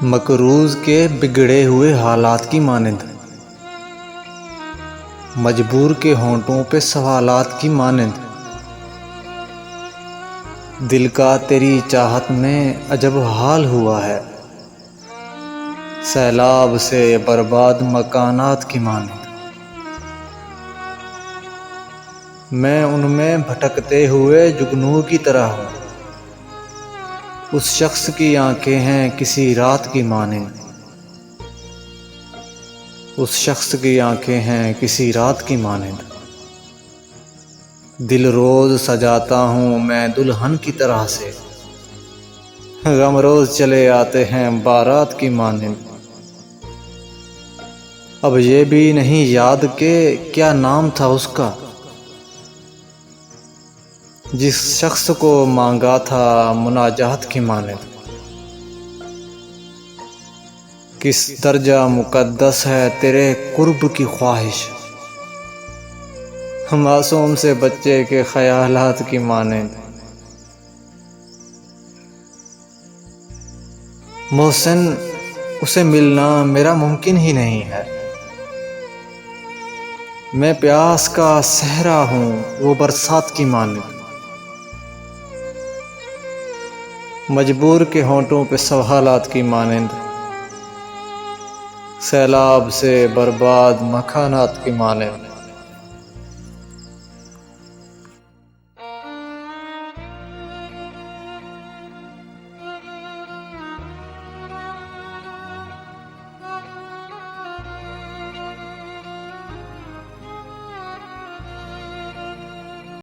मकरूज़ के बिगड़े हुए हालात की मानिंद, मजबूर के होंठों पे सवालात की मानिंद, दिल का तेरी चाहत में अजब हाल हुआ है, सैलाब से बर्बाद मकानात की मानिंद। मैं उनमें भटकते हुए जुगनू की तरह हूँ, उस शख्स की आंखें हैं किसी रात की मानिंद, उस शख्स की आंखें हैं किसी रात की मानिंद। दिल रोज सजाता हूँ मैं दुल्हन की तरह से, गम रोज चले आते हैं बारात की मानिंद। अब ये भी नहीं याद के क्या नाम था उसका, जिस शख्स को मांगा था मुनाजात की मानिंद। किस दर्जा मुकद्दस है तेरे कुर्ब की ख्वाहिश, मासूम से बच्चे के ख्यालात की मानिंद। मोहसिन, उसे मिलना मेरा मुमकिन ही नहीं है, मैं प्यास का सहरा हूँ वो बरसात की मानिंद। मजबूर के होंठों पे सवालात की मानिंद, सैलाब से बर्बाद मकानात की मानिंद।